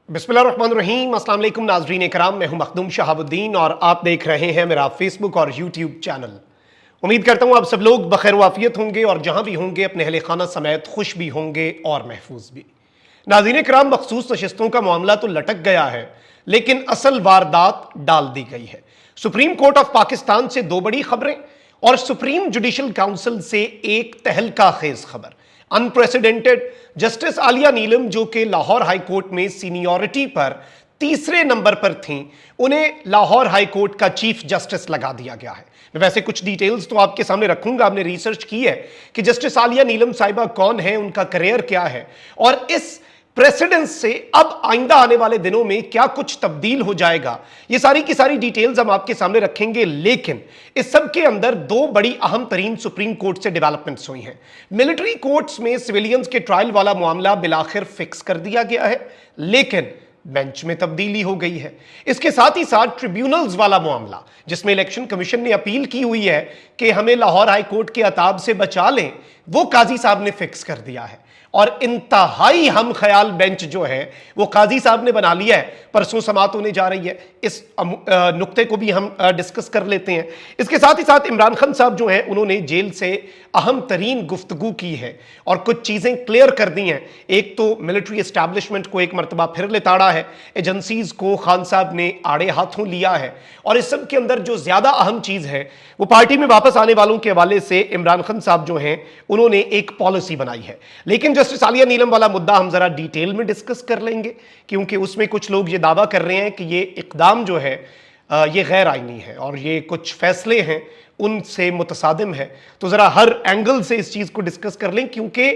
बिस्मिल्लाहिर्रहमानिर्रहीम। अस्सलाम वालेकुम नाज़रीन कराम, मैं हूं मखदूम शहाबुद्दीन और आप देख रहे हैं मेरा फेसबुक और यूट्यूब चैनल। उम्मीद करता हूं आप सब लोग बखैर वाफियत होंगे और जहां भी होंगे अपने अहले खाना समेत खुश भी होंगे और महफूज भी। नाज़रीन कराम, मखसूस नशिस्तों का मामला तो लटक गया है, लेकिन असल वारदात डाल दी गई है। सुप्रीम कोर्ट ऑफ पाकिस्तान से दो बड़ी खबरें और सुप्रीम जुडिशल काउंसिल से एक तहलका खेज खबर। अनप्रेसिडेंटेड जस्टिस आलिया नीलम, जो कि लाहौर हाई कोर्ट में सीनियरिटी पर तीसरे नंबर पर थीं, उन्हें लाहौर हाई कोर्ट का चीफ जस्टिस लगा दिया गया है। मैं वैसे कुछ डिटेल्स तो आपके सामने रखूंगा, आपने रिसर्च की है कि जस्टिस आलिया नीलम साहिबा कौन है, उनका करियर क्या है और इस प्रेसिडेंस से अब आइंदा आने वाले दिनों में क्या कुछ तब्दील हो जाएगा, ये सारी की सारी डिटेल्स हम आपके सामने रखेंगे। लेकिन इस सब के अंदर दो बड़ी अहम तरीन सुप्रीम कोर्ट से डेवलपमेंट्स हुई हैं। मिलिट्री कोर्ट्स में सिविलियंस के ट्रायल वाला मामला बिलाखिर फिक्स कर दिया गया है, लेकिन बेंच में तब्दीली हो गई है। इसके साथ ही साथ ट्रिब्यूनल्स वाला मामला, जिसमें इलेक्शन कमीशन ने अपील की हुई है कि हमें लाहौर हाई कोर्ट के अताब से बचा लें, वो काजी साहब ने फिक्स कर दिया है। और इंतहाई हम ख्याल बेंच जो है वो काजी साहब ने बना लिया है। परसों समात होने जा रही है, इस नुक्ते को भी हम डिस्कस कर लेते हैं। इसके साथ ही साथ इमरान खान साहब जो हैं, उन्होंने जेल से अहम तरीन गुफ्तगू की है और कुछ चीजें क्लियर कर दी हैं। एक तो मिलिट्री एस्टैब्लिशमेंट को एक मरतबा फिर लेताड़ा है, एजेंसीज को खान साहब ने आड़े हाथों लिया है, और इस सब के अंदर जो ज्यादा अहम चीज है वो पार्टी में वापस आने वालों के हवाले से इमरान खान साहब जो हैं, उन्होंने एक पॉलिसी बनाई है। लेकिन जस्टिस आलिया नीलम वाला मुद्दा हम जरा डिटेल में डिस्कस कर लेंगे, क्योंकि उसमें कुछ लोग ये दावा कर रहे हैं कि ये इकदाम जो है ये गैर आईनी है और ये कुछ फैसले हैं उनसे मुतसादिम है। तो जरा हर एंगल से इस चीज को डिस्कस कर लें, क्योंकि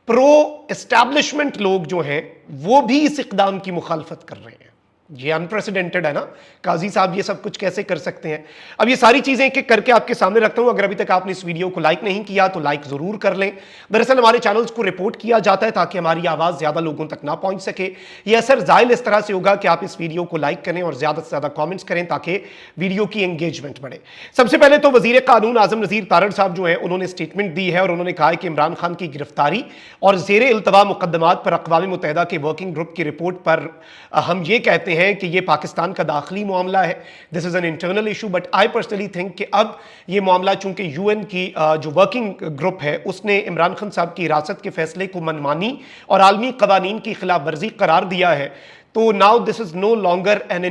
प्रो एस्टैब्लिशमेंट लोग जो हैं वो भी इस इकदाम की मुखालफत कर रहे हैं। ये अनप्रेसिडेंटेड है ना, काजी साहब ये सब कुछ कैसे कर सकते हैं। अब ये सारी चीजें एक एक करके आपके सामने रखता हूं। अगर अभी तक आपने इस वीडियो को लाइक नहीं किया तो लाइक जरूर कर लें। दरअसल हमारे चैनल्स को रिपोर्ट किया जाता है ताकि हमारी आवाज ज्यादा लोगों तक ना पहुंच सके। ये असर जाहिल इस तरह से होगा कि आप इस वीडियो को लाइक करें और ज्यादा से ज्यादा कॉमेंट्स करें ताकि वीडियो की एंगेजमेंट बढ़े। सबसे पहले तो वजीर कानून आजम नजीर तारड़ साहब जो है, उन्होंने स्टेटमेंट दी है और उन्होंने कहा है कि इमरान खान की गिरफ्तारी और जेर इल्तवा मुकदमात पर अक़वाम मुत्तहिदा के वर्किंग ग्रुप की रिपोर्ट पर हम ये कहते हैं कि ये पाकिस्तान का दाखिली मामला है। This is an internal issue, but I personally think कि अब ये मामला चूंकि यूएन की जो वर्किंग ग्रुप है उसने इमरान खान साहब की हिरासत के फैसले को मनमानी और आलमी कवानीन की खिलाफ वर्जी करार दिया है, तो now this is no longer an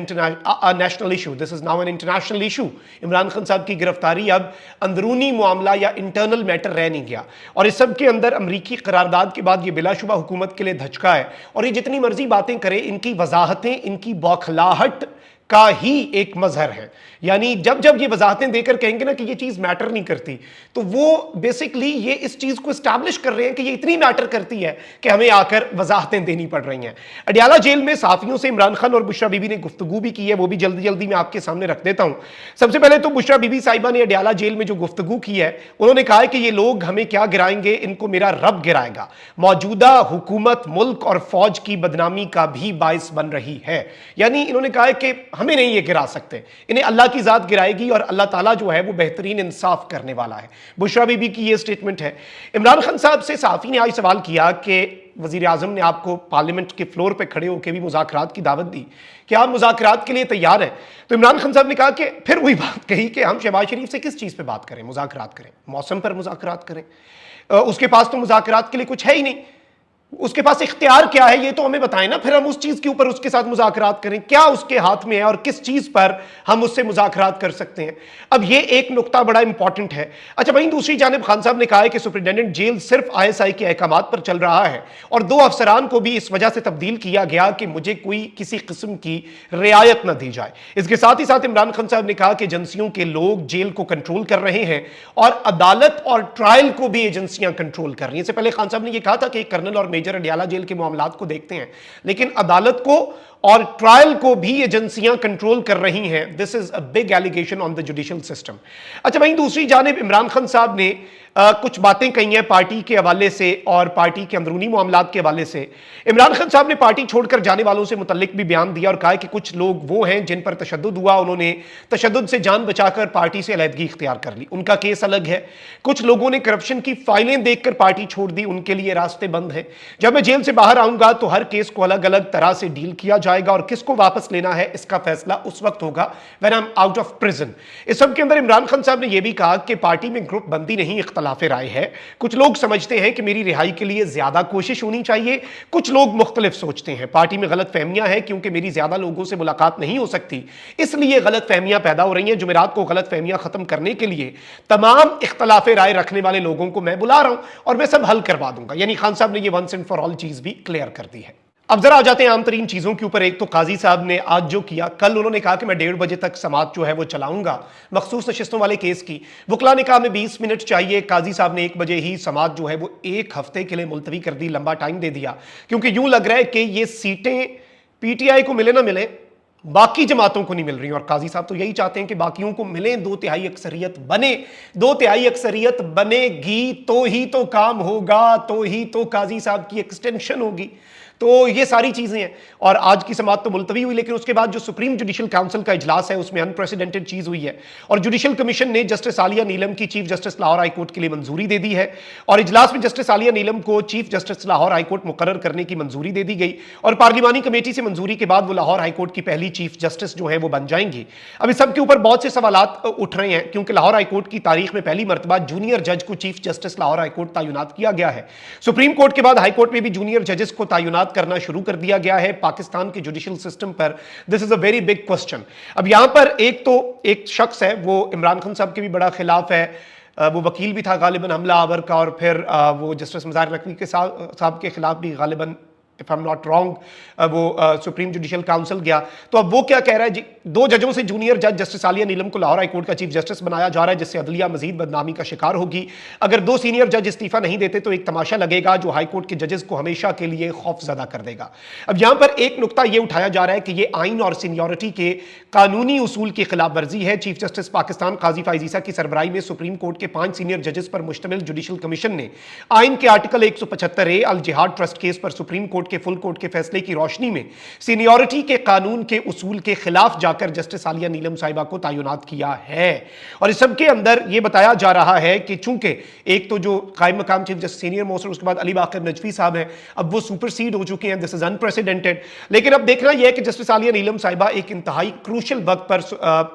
national issue, this is now an international issue. Imran Khan साहब की गिरफ्तारी अब अंदरूनी मामला या इंटरनल मैटर रह नहीं गया, और इस सब के अंदर अमरीकी करारदाद के बाद ये बिलाशुबा हुकूमत के लिए धचका है। और ये जितनी मर्जी बातें करे, इनकी वजाहतें, इनकी बौखलाहट का ही एक मजहर है। यानी जब जब ये वजाहतें देकर कहेंगे ना कि ये चीज मैटर नहीं करती, तो वो बेसिकली ये इस चीज को एस्टैब्लिश कर रहे हैं कि ये इतनी मैटर करती है कि हमें आकर वजाहतें देनी पड़ रही हैं। अडियाला जेल में सहाफियों से इमरान खान और बुशरा बीबी ने गुफ्तगू भी की है, वो भी जल्दी जल्दी मैं आपके सामने रख देता हूं। सबसे पहले तो बुशरा बीबी साहिबा ने अडियाला जेल में जो गुफ्तगू की है, उन्होंने कहा है कि ये लोग हमें क्या गिराएंगे, इनको मेरा रब गिराएगा। मौजूदा हुकूमत मुल्क और फौज की बदनामी का भी बाइस बन रही है। यानी इन्होंने कहा है कि हमें नहीं ये गिरा सकते, इन्हें अल्लाह की जात गिराएगी और अल्लाह ताला जो है वो बेहतरीन इंसाफ करने वाला है। बुशरा बीबी की ये स्टेटमेंट है। इमरान खान साहब से सहाफी ने आज सवाल किया कि वजीर आजम ने आपको पार्लियामेंट के फ्लोर पे खड़े होकर भी मुज़ाकरात की दावत दी, कि आप मुज़ाकरात के लिए तैयार हैं? तो इमरान खान साहब ने कहा कि फिर वही बात कही कि हम शहबाज शरीफ से किस चीज़ पे बात करें, मुज़ाकरात करें, मौसम पर मुज़ाकरात करें, उसके पास तो मुज़ाकरात के लिए कुछ है ही नहीं, उसके पास इख्तियार क्या है ये तो हमें बताएं ना, फिर हम उस चीज के ऊपर उसके साथ मुज़ाकरात करें। क्या उसके हाथ में है और किस चीज पर हम उससे मुज़ाकरात कर सकते हैं। अब ये एक नुक्ता बड़ा इंपॉर्टेंट है। अच्छा, वहीं दूसरी जानिब खान साहब ने कहा है कि सुपरिटेंडेंट जेल सिर्फ आईएसआई के अहकामात पर चल रहा है और दो अफसरान को भी इस वजह से तब्दील किया गया कि मुझे कोई किसी किस्म की रियायत न दी जाए। इसके साथ ही साथ इमरान खान साहब ने कहा कि एजेंसियों के लोग जेल को कंट्रोल कर रहे हैं और अदालत और ट्रायल को भी एजेंसियां कंट्रोल कर रही हैं। इससे पहले खान साहब ने यह कहा था कि कर्नल और मेजर अडियाला जेल के मामलात को देखते हैं, लेकिन अदालत को और ट्रायल को भी एजेंसियां कंट्रोल कर रही हैं। This is a big allegation on the judicial system. अच्छा, वहीं दूसरी जानिब इमरान खान साहब ने कुछ बातें कही हैं पार्टी के हवाले से और पार्टी के अंदरूनी मामलात के हवाले से। इमरान खान साहब ने पार्टी छोड़कर जाने वालों से मुतल्लिक भी बयान दिया और कहा कि कुछ लोग वो हैं जिन पर तशद्दुद हुआ, उन्होंने तशद्दुद से जान बचाकर पार्टी से अलहदगी इख्तियार कर ली, उनका केस अलग है। कुछ लोगों ने करप्शन की फाइलें देखकर पार्टी छोड़ दी, उनके लिए रास्ते बंद हैं। जब मैं जेल से बाहर आऊंगा तो हर केस को अलग अलग तरह से डील किया जाएगा और किसको वापस लेना है इसका फैसला उस वक्त होगा when I am out of prison. इस सब के अंदर इमरान खान साहब ने यह भी कहा कि पार्टी में ग्रुप बंदी नहीं, इख्तलाफ राय है। कुछ लोग समझते हैं कि मेरी रिहाई के लिए ज्यादा कोशिश होनी चाहिए, कुछ लोग मुख्तलिफ सोचते हैं। पार्टी में गलत फहमियां हैं क्योंकि मेरी ज्यादा लोगों से मुलाकात नहीं हो सकती, इसलिए गलत फहमियां पैदा हो रही हैं। जुमेरात को गलत फहमियां खत्म करने के लिए तमाम इख्तलाफ राय रखने वाले लोगों को मैं बुला रहा हूं और मैं सब हल करवा दूंगा। यानी खान साहब ने ये वंस एंड फॉर ऑल चीज भी क्लियर कर दी है। अब जरा आ जाते हैं आम तरीन चीजों के ऊपर। एक तो काजी साहब ने आज जो किया, कल उन्होंने कहा कि मैं 1:30 बजे तक समाअत जो है वो चलाऊंगा मखसूस नशिस्तों वाले केस की। वकला ने कहा हमें 20 मिनट चाहिए, काजी साहब ने 1 बजे ही समाअत जो है वो 1 हफ्ते के लिए मुलतवी कर दी, लंबा टाइम दे दिया, क्योंकि यूं लग रहा है कि ये सीटें पीटीआई को मिले ना मिले, बाकी जमातों को नहीं मिल रही। और काजी साहब तो यही चाहते हैं कि बाकियों को मिले, 2/3 अक्सरियत बने। 2/3 अक्सरियत बनेगी तो ही तो काम होगा, तो ही तो काजी साहब की एक्सटेंशन होगी। तो ये सारी चीजें हैं। और आज की समाअत तो मुलतवी हुई, लेकिन उसके बाद जो सुप्रीम जुडिशियल काउंसिल का इजलास है उसमें अनप्रेसिडेंटेड चीज हुई है और जुडिशियल कमीशन ने जस्टिस आलिया नीलम की chief justice Lahore high court के लिए मंजूरी दे दी है। और इजलास में जस्टिस आलिया नीलम को chief justice Lahore high court मुकर्रर करने की मंजूरी दे दी गई और पार्लिमानी कमेटी से मंजूरी के बाद वो लाहौर हाई कोर्ट की पहली चीफ जस्टिस जो है वो बन जाएंगी। अब इस सब के ऊपर बहुत से सवालात उठ रहे हैं, क्योंकि लाहौर हाई कोर्ट की तारीख में पहली मरतबा जूनियर जज को chief justice Lahore high court तैनात किया गया है। सुप्रीम कोर्ट के बाद हाई कोर्ट में भी जूनियर जजेस को तैनात करना शुरू कर दिया गया है। पाकिस्तान के जुडिशियल सिस्टम पर this is a very big question. अब यहां पर एक शख्स है, वो इमरान खान साहब के भी बड़ा खिलाफ है, वो वकील भी था गालिबन हमला आवर का, और फिर वो जस्टिस मज़ाहिर नकवी के साहब के खिलाफ भी गालिबन if I am not wrong वो सुप्रीम जुडिशियल काउंसिल गया। तो अब वो क्या कह रहा है जी, 2 जजों से जूनियर जज जस्टिस आलिया नीलम को लाहौर हाई कोर्ट का चीफ जस्टिस बनाया जा रहा है, जिससे अदलिया मजीद बदनामी का शिकार होगी। अगर 2 सीनियर जज इस्तीफा नहीं देते तो एक तमाशा लगेगा जो हाई कोर्ट के जजेस को हमेशा के लिए खौफजदा कर देगा। अब यहां पर एक नुकता यह उठाया जा रहा है कि यह आइन और सीनियरिटी के कानूनी उसूल की खिलाफ वर्जी है। चीफ जस्टिस पाकिस्तान काजी फाइज ईसा की सरबराही में सुप्रीम कोर्ट के 5 सीनियर जजेस पर मुश्तमिल जुडिशियल कमीशन ने आइन के आर्टिकल 175A अल जिहाद ट्रस्ट केस पर सुप्रीम कोर्ट के फुल कोर्ट के फैसले की रोशनी में सीनियरिटी के कानून के उसूल के खिलाफ जाकर जस्टिस आलिया नीलम साहिबा को तैनात किया है। और इस सब के अंदर यह बताया जा रहा है कि चूंकि एक तो जो कायम मकाम चीफ जस्टिस सीनियर मोस्ट, उसके बाद अली बाकर नजफी साहब हैं, अब वो सुपरसीड हो चुके हैं, दिस इज अनप्रेसिडेंटेड। लेकिन अब देखना यह है कि जस्टिस आलिया नीलम साहिबा एक इंतहाई क्रूशल वक्त पर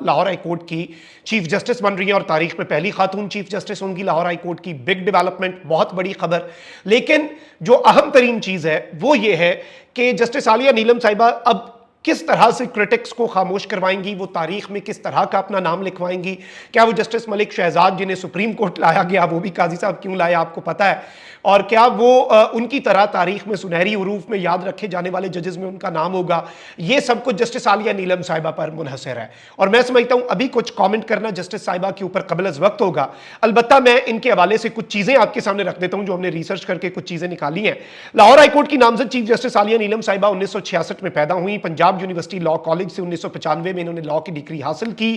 लाहौर हाई कोर्ट की चीफ जस्टिस बन रही है और तारीख में पहली खातून चीफ जस्टिस होंगी लाहौर हाई कोर्ट की। बिग डेवलपमेंट, बहुत बड़ी खबर। लेकिन जो अहम तरीन चीज है वो ये है कि जस्टिस आलिया नीलम साहिबा अब किस तरह से क्रिटिक्स को खामोश करवाएंगी, वो तारीख में किस तरह का अपना नाम लिखवाएंगी। क्या वो जस्टिस मलिक शहजाद जिन्हें सुप्रीम कोर्ट लाया गया, वो भी काजी साहब क्यों लाया आपको पता है, और क्या वो उनकी तरह तारीख में सुनहरी उरूफ में याद रखे जाने वाले जजेस में उनका नाम होगा। ये सब कुछ जस्टिस आलिया नीलम साहिबा पर मुनहसर है। और मैं समझता हूं अभी कुछ कमेंट करना जस्टिस साहिबा के ऊपर कबल अज़ वक्त होगा। अलबत्ता मैं इनके हवाले से कुछ चीजें आपके सामने रख देता हूं जो हमने रिसर्च करके कुछ चीजें निकाली हैं। लाहौर हाई कोर्ट की नामजद चीफ जस्टिस आलिया नीलम साहिबा 1966 में पैदा हुई। पंजाब यूनिवर्सिटी लॉ कॉलेज से 1995 में इन्होंने लॉ की डिग्री हासिल की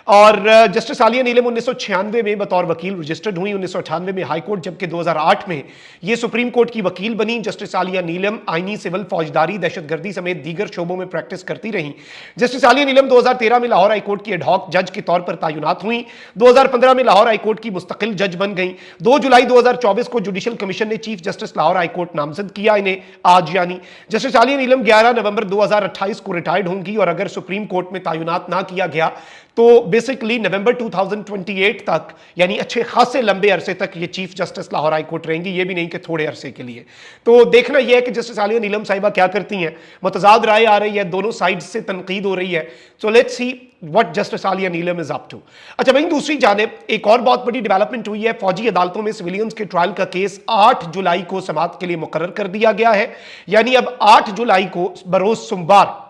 और जस्टिस आलिया नीलम 1996 में बतौर वकील रजिस्टर्ड हुई। 1998 में हाई कोर्ट, जबकि 2008 में ये सुप्रीम कोर्ट की वकील बनी। जस्टिस आलिया नीलम आईनी, सिविल, फौजदारी, दहशतगर्दी समेत दीगर शोबों में प्रैक्टिस करती रही। जस्टिस आलिया नीलम 2013 में लाहौर हाई कोर्ट की एडहॉक जज के तौर पर तैनात हुई। 2015 में लाहौर हाई कोर्ट की मुस्तकिल जज बन गई। 2 जुलाई 2024 को जुडिशियल कमीशन ने chief justice Lahore high court नामजद किया इन्हें आज। यानी जस्टिस आलिया नीलम 11 नवंबर 2028 को रिटायर्ड होंगी और अगर सुप्रीम कोर्ट में तैनात ना किया गया तो बेसिकली नवंबर 2028 तक, यानी अच्छे खासे लंबे अरसे तक ये chief justice Lahore high court रहेंगी, ये भी नहीं कि थोड़े अरसे के लिए। तो देखना यह है कि जस्टिस आलिया नीलम साहिबा क्या करती हैं। मुतजाद राय आ रही है, दोनों साइड से तनकीद हो रही है। So let's see what Justice Aliya Neelam is up to. अच्छा, वहीं दूसरी जानिब एक और बहुत बड़ी डेवलपमेंट हुई है। फौजी अदालतों में सिविलियंस के ट्रायल का केस 8 जुलाई को समाअत के लिए मुकर्रर कर दिया गया है। यानी अब 8 जुलाई को बरोज सोमवार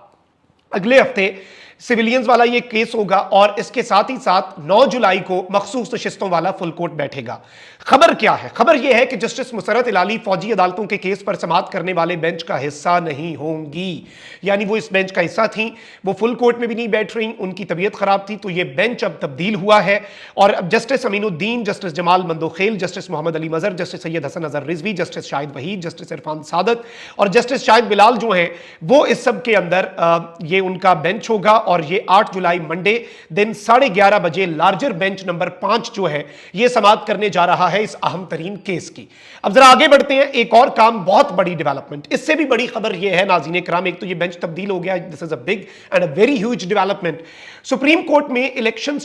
अगले हफ्ते सिविलियंस वाला ये केस होगा और इसके साथ ही साथ 9 जुलाई को मखसूस नशिस्तों वाला फुल कोर्ट बैठेगा। खबर क्या है? खबर यह है कि जस्टिस मुसर्रत इलाली फौजी अदालतों के केस पर समाअत करने वाले बेंच का हिस्सा नहीं होंगी। यानी वो इस बेंच का हिस्सा थी, वो फुल कोर्ट में भी नहीं बैठ रही, उनकी तबीयत खराब थी, तो ये बेंच अब तब्दील हुआ है और अब Justice Aminuddin, Justice Jamal Mandokhail, Justice Mohammad Ali Mazhar, Justice Syed Hasan Azhar Rizvi, Justice Shahid Waheed, Justice Irfan Saadat और जस्टिस शाहिद बिलाल जो हैं वो इस सब के अंदर ये उनका बेंच होगा और ये 8 जुलाई मंडे दिन 11:30 बजे लार्जर बेंच नंबर 5 जो है ये समाअत करने जा रहा है इस अहम तरीन केस की। अब जरा आगे बढ़ते हैं, एक और काम, बहुत बड़ी डेवलपमेंट, इससे भी बड़ी खबर यह है नाज़रीन इकराम, एक तो ये बेंच तब्दील हो गया, this is a big and a very huge development. Supreme court में इलेक्शन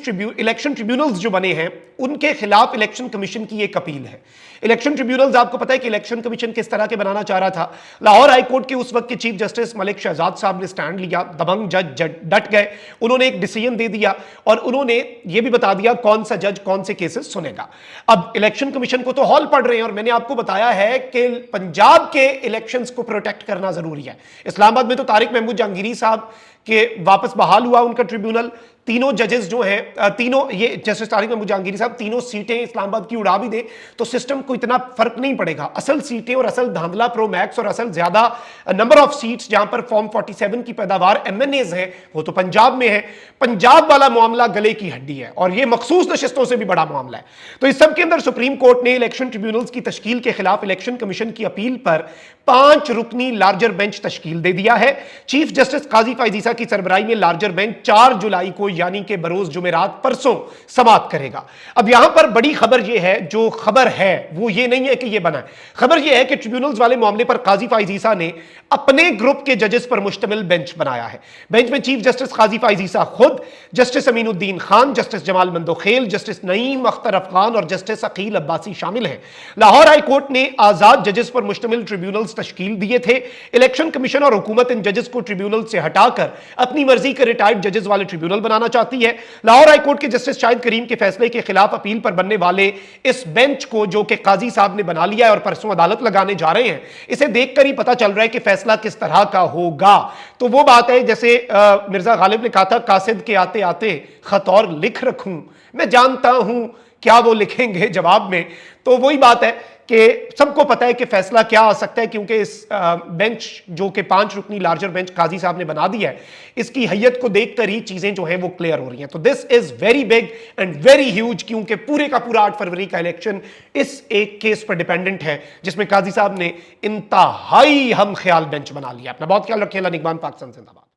ट्रिब्यूनल्स जो बने हैं उनके खिलाफ इलेक्शन कमीशन की एक अपील है। इलेक्शन ट्रिब्यूनल्स, आपको पता है कि इलेक्शन कमीशन किस तरह के बनाना चाह रहा था। लाहौर हाई कोर्ट के उस वक्त के चीफ जस्टिस मलिक शहजाद साहब ने स्टैंड लिया, दबंग जज डट गए, उन्होंने एक डिसीजन दे दिया और उन्होंने यह भी बता दिया कौन सा जज कौन से केसेस सुनेगा। अब इलेक्शन कमीशन को तो हॉल पड़ रहे हैं और मैंने आपको बताया है कि पंजाब के इलेक्शंस को प्रोटेक्ट करना जरूरी है। इस्लामाबाद में तो तारिक महमूद जहांगीरी साहब के वापस बहाल हुआ उनका ट्रिब्यूनल, तीनों जजेस जो हैं, तीनों ये जस्टिस तारिक महमूद जहांगीरी साहब तीनों सीटें इस्लामाबाद की उड़ा भी दे तो सिस्टम को इतना फर्क नहीं पड़ेगा। असल सीटें और असल धांधला प्रो मैक्स और असल ज्यादा नंबर ऑफ सीट्स जहां पर फॉर्म 47 की पैदावार एमएनएज है वो तो पंजाब में है। पंजाब वाला मामला गले की हड्डी है और ये मखसूस नशिस्तों से भी बड़ा मामला है। तो इस सब के अंदर सुप्रीम कोर्ट ने इलेक्शन ट्रिब्यूनल्स की तश्कील के खिलाफ इलेक्शन कमीशन की अपील पर 5 रुकनी लार्जर बेंच तश्कील दे दिया है। चीफ जस्टिस काजी फायजीसा की सरबराही में लार्जर बेंच 4 जुलाई को यानी कि बरोज जुमेरात परसों समाअत करेगा। अब यहां पर बड़ी खबर यह है, जो खबर है वो ये नहीं है कि ये बना है, खबर यह है कि ट्रिब्यूनल्स वाले मामले पर काजी फायजीसा ने अपने ग्रुप के जजेस पर मुश्तमिल बेंच बनाया है। बेंच में चीफ जस्टिस काजी फायजीसा खुद, justice Aminuddin Khan, justice Jamal Mandokhail, justice Naeem Akhtar Afghan और जस्टिस अकील अब्बासी शामिल हैं। लाहौर हाई कोर्ट ने आजाद जजेस पर मुश्तमिल ट्रिब्यूनल्स तश्कील दिए थे। इलेक्शन कमीशन और हुकूमत इन जजेस को ट्रिब्यूनल से हटाकर अपनी मर्जी के रिटायर्ड जजेस वाले ट्रिब्यूनल बनाना चाहती है। लाहौर हाई कोर्ट के जस्टिस शाहिद करीम के फैसले के खिलाफ अपील पर बनने वाले इस बेंच को, जो कि काजी साहब ने बना लिया है और परसों अदालत लगाने जा रहे हैं, इसे देखकर ही पता चल रहा है कि फैसला किस तरह का होगा। तो वो बात है जैसे मिर्जा गालिब ने कहा था, कासिद के आते आते खत और लिख रखूं, मैं जानता हूं क्या वो लिखेंगे जवाब में। तो वही बात है कि सबको पता है कि फैसला क्या आ सकता है, क्योंकि इस बेंच जो कि 5 रुकनी लार्जर बेंच काजी साहब ने बना दिया है, इसकी हैयत को देखकर ही चीजें जो हैं वो क्लियर हो रही हैं। तो this is very big and very huge, क्योंकि पूरे का पूरा 8 फरवरी का इलेक्शन इस एक केस पर डिपेंडेंट है जिसमें काजी साहब ने इंतहाई हम ख्याल बेंच बना लिया। अपना बहुत ख्याल रखिए। निगमान पाकिस्तान जिंदाबाद।